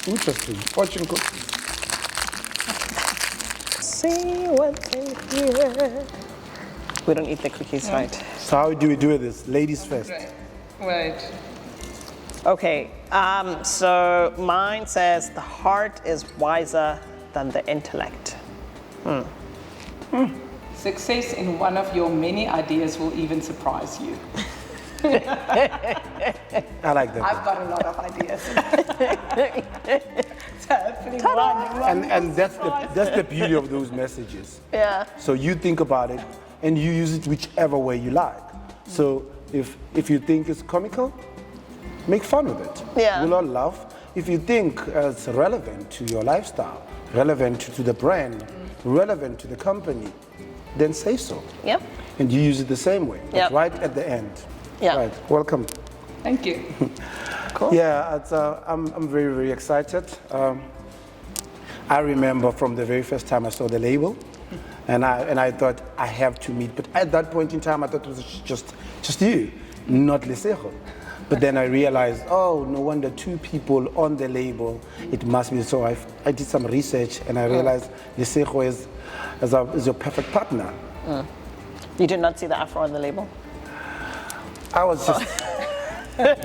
Interesting. Fortune cookies. See what they hear. We don't eat the cookies, right? So how do we do this? Ladies first. Right. Okay, so mine says the heart is wiser than the intellect. Success in one of your many ideas will even surprise you. I like that. I've got a lot of ideas. So hopefully one And that's the beauty of those messages. Yeah. So you think about it and you use it whichever way you like. So if you think it's comical, make fun of it. Yeah. We'll all laugh. If you think it's relevant to your lifestyle, relevant to the brand, relevant to the company, then say so. Yep. And you use it the same way, but Yep. right at the end. Yeah. Right. Welcome. Thank you. Cool. Yeah, I'm very, very excited. I remember from the very first time I saw the label, and I thought I have to meet. But at that point in time, I thought it was just you, not Lesego. But then I realized, oh, no wonder two people on the label. It must be. So I did some research, and I realized Lesego is your perfect partner. You did not see the afro on the label? I was just, I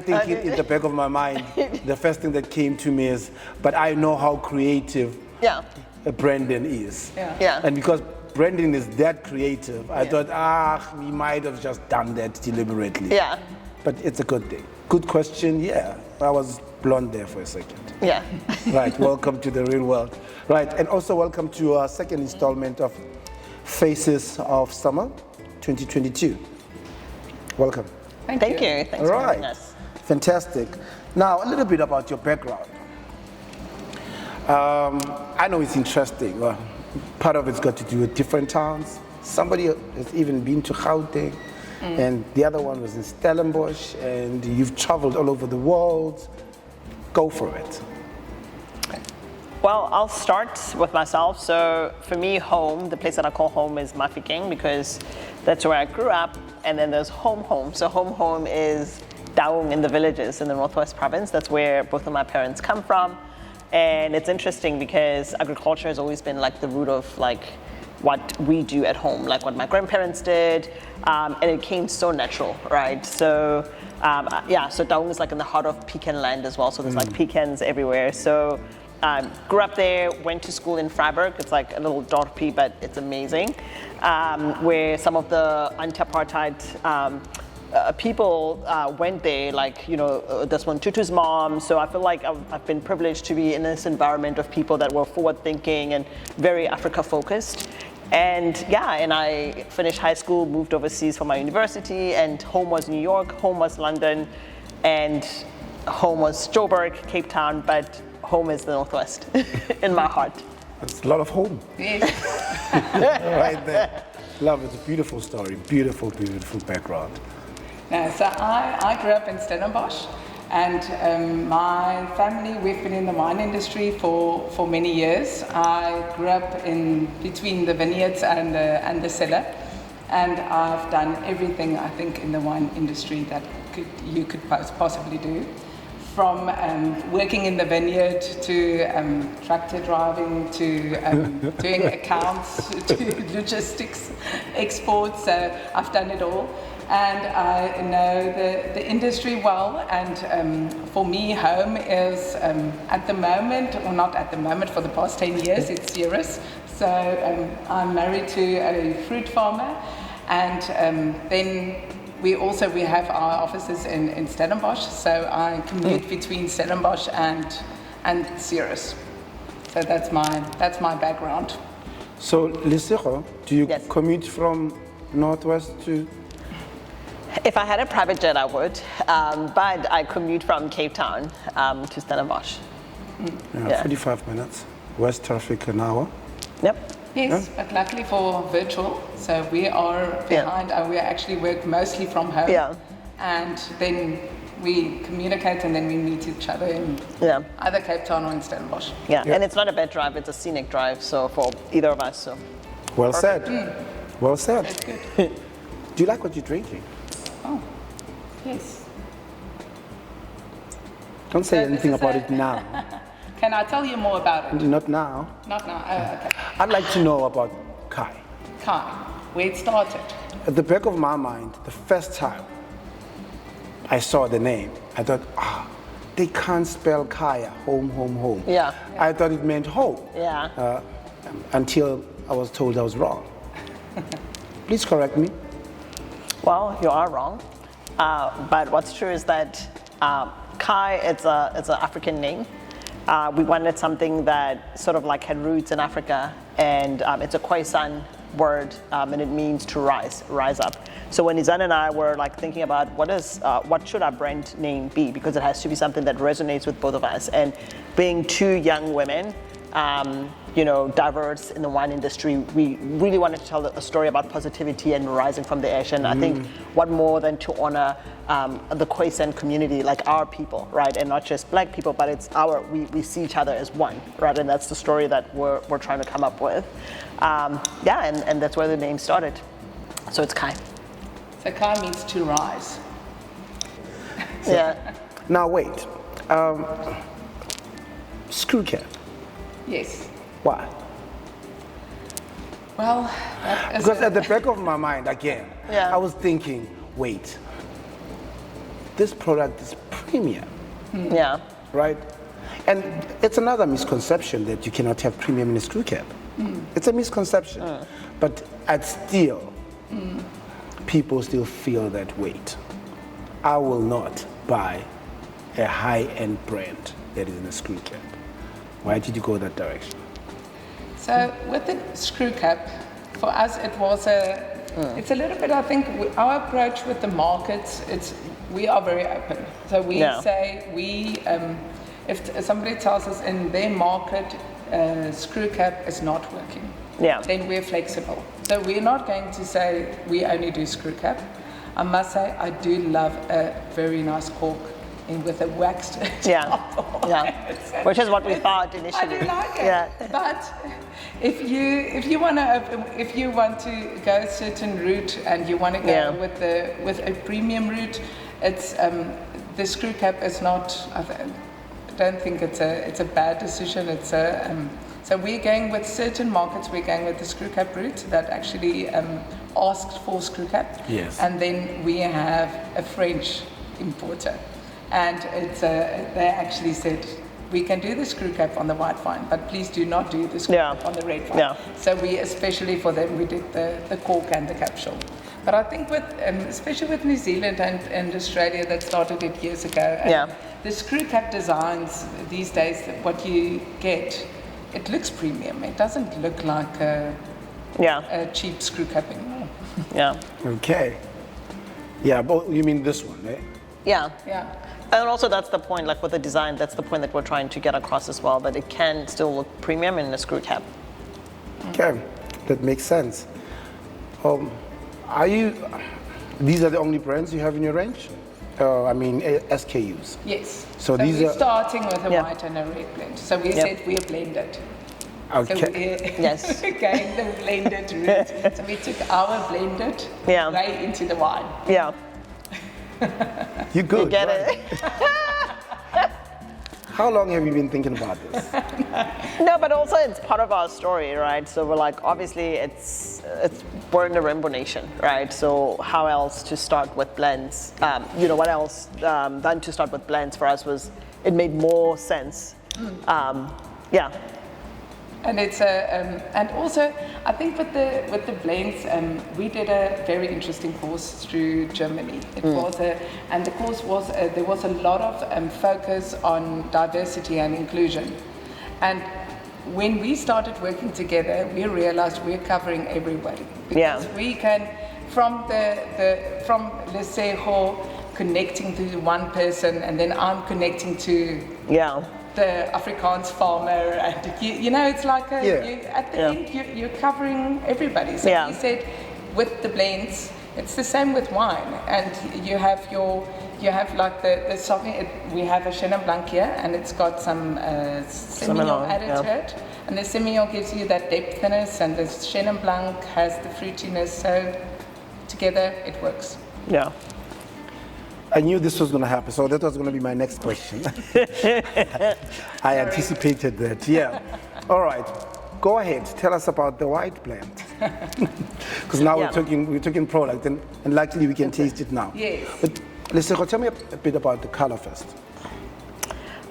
think in the back of my mind, the first thing that came to me is, but I know how creative Yeah. Brandon is. Yeah. And because Brandon is that creative, I thought, we might have just done that deliberately. Yeah. But it's a good thing. Good question, yeah. I was blown there for a second. Yeah. Right, welcome to the real world. Right, and also welcome to our second installment of Faces of Summer 2022. Welcome. Thank you. Thanks All for right. having us. Fantastic. Now, a little bit about your background. I know it's interesting. Part of it's got to do with different towns. Somebody has even been to Gauteng, and the other one was in Stellenbosch, and you've traveled all over the world. Go for it. Well, I'll start with myself. So for me, home, the place that I call home is Mafikeng because that's where I grew up. And then there's home. So home is Daung in the villages in the Northwest Province. That's where both of my parents come from. And it's interesting because agriculture has always been like the root of like what we do at home, like what my grandparents did. And it came so natural, right? So so Daung is like in the heart of pecan land as well. So there's like pecans everywhere. So grew up there, went to school in Freiburg. It's like a little dorpie, but it's amazing. Where some of the anti-apartheid people went there, like, Desmond Tutu's mom. So I feel like I've been privileged to be in this environment of people that were forward-thinking and very Africa-focused. And I finished high school, moved overseas for my university, and home was New York, home was London, and home was Joburg, Cape Town, but home is the Northwest in my heart. That's a lot of home. Yes. Right there. Love it. It's a beautiful story. Beautiful, beautiful background. So I grew up in Stellenbosch, and my family, we've been in the wine industry for many years. I grew up in between the vineyards and the cellar, and I've done everything I think in the wine industry that you could possibly do. From working in the vineyard to tractor driving to doing accounts to logistics, exports. So I've done it all, and I know the industry well. And for me, home is at the moment, or not at the moment, for the past 10 years, it's Ceres. So I'm married to a fruit farmer, and then we have our offices in Stellenbosch, so I commute between Stellenbosch and Ceres. So that's my background. So, Lesego, do you Yes. commute from Northwest to If I had a private jet, I would, but I commute from Cape Town to Stellenbosch. Yeah, 45 minutes. West traffic an hour. Yep. Yes, but luckily for virtual, so we are behind, and we actually work mostly from home. Yeah. And then we communicate, and then we meet each other in either Cape Town or in Stellenbosch. Yeah, and it's not a bad drive, it's a scenic drive, so for either of us. So. Well said. Well said. That's good. Do you like what you're drinking? Oh, yes. Don't say So anything this is about a- it now. Can I tell you more about it? Not now. Not now. Oh, okay. I'd like to know about Khai. Khai, where it started. At the back of my mind, the first time I saw the name, I thought, they can't spell Kaya, home, home, home. Yeah. I thought it meant home. Yeah. Until I was told I was wrong. Please correct me. Well, you are wrong. But what's true is that Khai, it's an African name. We wanted something that sort of like had roots in Africa, and it's a Khoisan word, and it means to rise up. So when Izan and I were like thinking about what should our brand name be, because it has to be something that resonates with both of us, and being two young women, diverse in the wine industry, we really wanted to tell a story about positivity and rising from the ash. And I think what more than to honor the Khoisan community, like our people, right? And not just black people, but it's we see each other as one, right? And that's the story that we're trying to come up with. And that's where the name started. So it's Khai. So Khai means to rise. Yeah. Now wait. Screw cap. Yes. Why? Well, that is Because at the back of my mind, again, Yeah. I was thinking, wait, this product is premium, Yeah. right? And it's another misconception that you cannot have premium in a screw cap. It's a misconception. But people still feel that, wait, I will not buy a high-end brand that is in a screw cap. Why did you go that direction? So with the screw cap, for us it was it's a little bit, I think, our approach with the markets, we are very open. So we say if somebody tells us in their market screw cap is not working, then we're flexible. So we're not going to say we only do screw cap. I must say I do love a very nice cork with a waxed top. Which is what we thought initially. I do like it. But if you want to go a certain route and you want to go with a premium route, it's the screw cap is not. I don't think it's a bad decision. It's so we're going with certain markets. We're going with the screw cap route that actually asked for screw cap. Yes. And then we have a French importer. And they actually said, we can do the screw cap on the white wine, but please do not do the screw cap on the red wine. Yeah. So we, especially for them, we did the cork and the capsule. But I think especially with New Zealand and Australia that started it years ago, the screw cap designs these days, what you get, it looks premium. It doesn't look like a cheap screw cap anymore. Yeah. Okay. Yeah, but you mean this one, eh? Yeah. Yeah. And also that's the point, like with the design, that's the point that we're trying to get across as well, that it can still look premium in a screw cap. Okay, that makes sense. These are the only brands you have in your range? SKUs. Yes. So these we're are starting with a white and a red blend. So we said we're blended. Okay. So we're going the blended route. So we took our blended way into the wine. Yeah. You good? You get right? it? How long have you been thinking about this? No, but also it's part of our story, right? So we're like, obviously we're in the Rainbow Nation, right? So how else to start with blends? What else than to start with blends for us it made more sense. And it's and also I think with the blends, we did a very interesting course through Germany. It was and the course was there was a lot of focus on diversity and inclusion. And when we started working together, we realized we're covering everybody. Because we can from from Lesego connecting to one person, and then I'm connecting to the Afrikaans farmer, and you know, it's like at the end you're covering everybody. So he said, with the blends, it's the same with wine, and you have like the Sauvignon. We have a Chenin Blanc here, and it's got some Semillon added to it, and the Semillon gives you that depthiness, and the Chenin Blanc has the fruitiness. So together it works. Yeah. I knew this was going to happen, so that was going to be my next question. I anticipated that, yeah. All right, go ahead, tell us about the white blend. Because now we're talking product, and luckily we can taste it now. Yes. But Lesego, tell me a bit about the color first.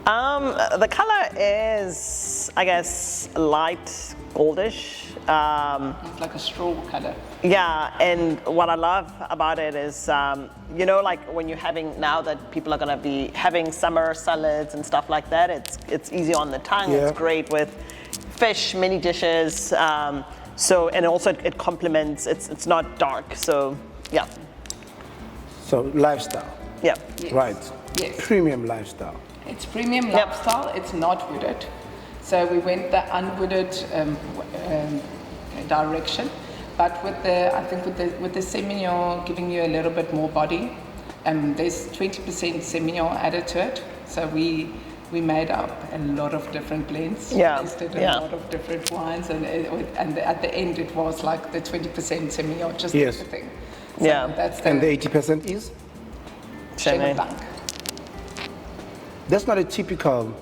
The color is, I guess, light goldish. It's like a straw color. Yeah, and what I love about it is, you know, like when you're having, now that people are going to be having summer salads and stuff like that, it's easy on the tongue. It's great with fish, many dishes. So, and also it complements, it's not dark. So, yeah. So, lifestyle. Yeah. Yes. Right. Yes. Premium lifestyle. It's premium lifestyle. It's not wooded. So we went the unwooded direction, but with the, I think with the Semillon giving you a little bit more body, there's 20% Semillon added to it. So we made up a lot of different blends. Yeah. Tasted a lot of different wines, and at the end it was like the 20% Semillon, just everything. So that's and the 80% is Chenin Blanc. That's not a typical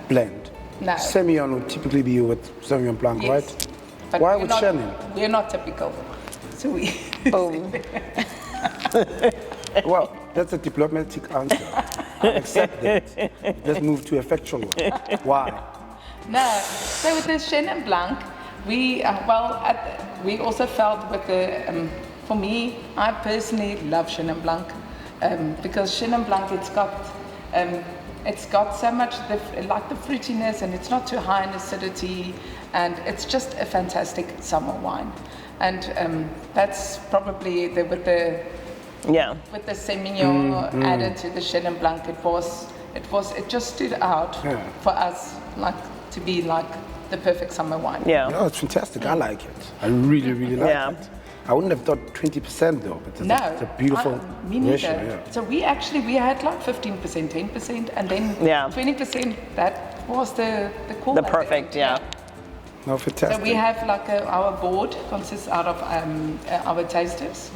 blend. No. Semillon would typically be with Sauvignon Blanc, right? But why with Chenin? We're not typical. So we. Boom. Well, that's a diplomatic answer. I accept that. Let's move to a factual one. Why? No. So with the Chenin Blanc, we we also felt with the. For me, I personally love Chenin Blanc because Chenin Blanc, it's got so much like the fruitiness, and it's not too high in acidity, and it's just a fantastic summer wine. And that's probably with the Semillon added to the Chenin Blanc, it just stood out for us, like to be like the perfect summer wine. Yeah. No, it's fantastic. I like it. I really, really like it. I wouldn't have thought 20% though, but it's a beautiful ratio. So we had like 15%, 10%, and then 20%. That was the call. The perfect, No, fantastic. So we have like our board consists out of our tasters.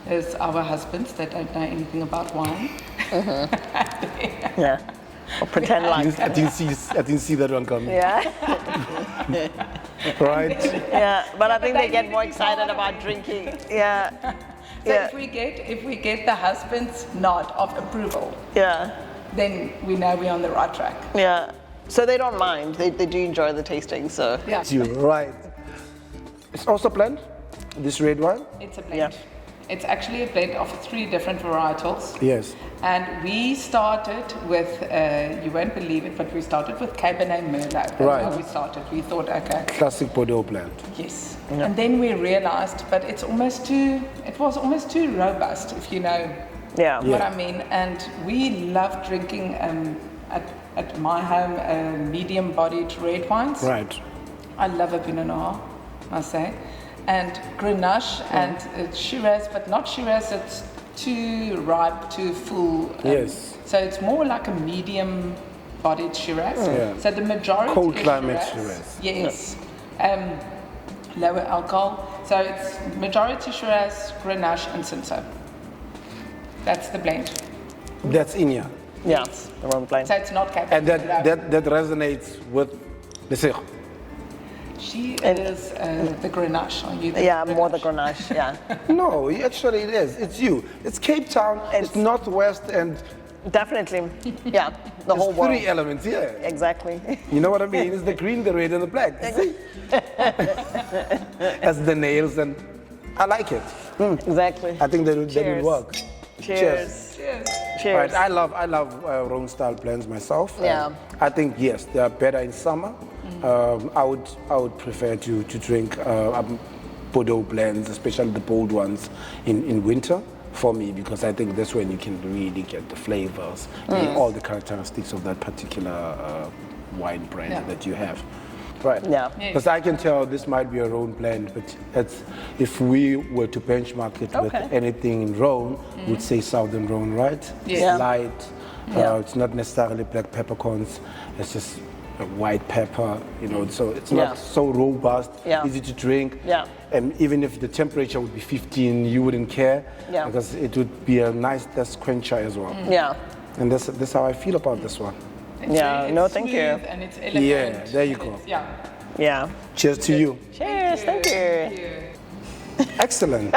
There's our husbands that don't know anything about wine. Yeah. Or pretend like. I didn't see that one coming. Yeah. Right? Yeah, but I think they get more excited about drinking. Yeah. So if we get the husband's nod of approval, then we know we're on the right track. Yeah. So they don't mind. They do enjoy the tasting. So You're right. It's also blend, this red wine? It's a blend. Yeah. It's actually a blend of 3 different varietals. Yes. And we started with, you won't believe it, but we started with Cabernet Merlot. That's how we started. We thought, okay. Classic Bordeaux blend. Yes. Yeah. And then we realized, but it was almost too robust, if you know what I mean. And we love drinking at my home medium-bodied red wines. Right. I love a Pinot Noir, I say. And Grenache and Shiraz, but not Shiraz, it's too ripe, too full. Yes. So it's more like a medium-bodied Shiraz. So the majority cold is climate Shiraz. Yes. Lower alcohol. So it's majority Shiraz, Grenache, and Cinsault. That's the blend. That's Inya. Yeah, the wrong blend. So it's not Cabernet. And that resonates with Lesego. She is the Grenache. Are you the Grenache? More the Grenache, No, actually it is. It's you. It's Cape Town, it's Northwest, and... Definitely, the whole world. 3 elements, Exactly. You know what I mean? It's the green, the red, and the black. See? As the nails, and I like it. Exactly. I think that will work. Cheers. Right, I love Rhone style blends myself. Yeah. I think yes, they are better in summer. I would prefer to drink Bordeaux blends, especially the bold ones in winter for me, because I think that's when you can really get the flavors, all the characteristics of that particular wine brand that you have. Right. Yeah. Because I can tell this might be a Rhone blend, but if we were to benchmark it with anything in Rhone, we'd say Southern Rhone, right? Yes. It's light. It's not necessarily black peppercorns. It's just a white pepper, so it's not so robust, easy to drink. Yeah. And even if the temperature would be 15, you wouldn't care, because it would be a nice thirst quencher as well. Yeah. And that's how I feel about this one. It's thank you. And it's elegant. Yeah, there you go. Yeah. Cheers to you. Cheers, thank you. Excellent.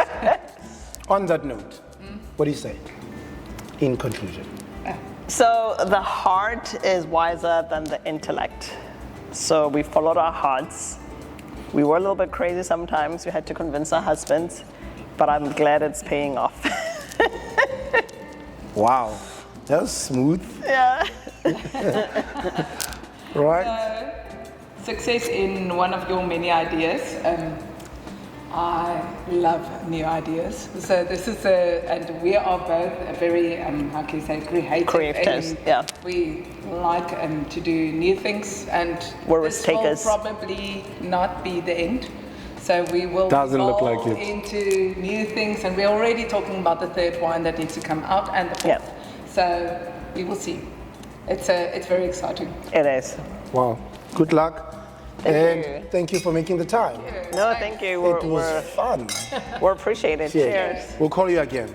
On that note, what do you say in conclusion? So the heart is wiser than the intellect. So we followed our hearts. We were a little bit crazy sometimes. We had to convince our husbands, but I'm glad it's paying off. Wow, that was smooth. Yeah. Right? Success in one of your many ideas. I love new ideas. So this is and we are both very, how can you say, creative. Yeah. We like to do new things, and We're this risk-takers. will probably not be the end. So we will Doesn't look evolve like it. into new things, and we're already talking about the third wine that needs to come out and the fourth. Yeah. So we will see. It's very exciting. It is. Wow. Good luck. Thank you. Thank you for making the time. No, thank you. It was fun. We're appreciated. Cheers. Cheers. We'll call you again.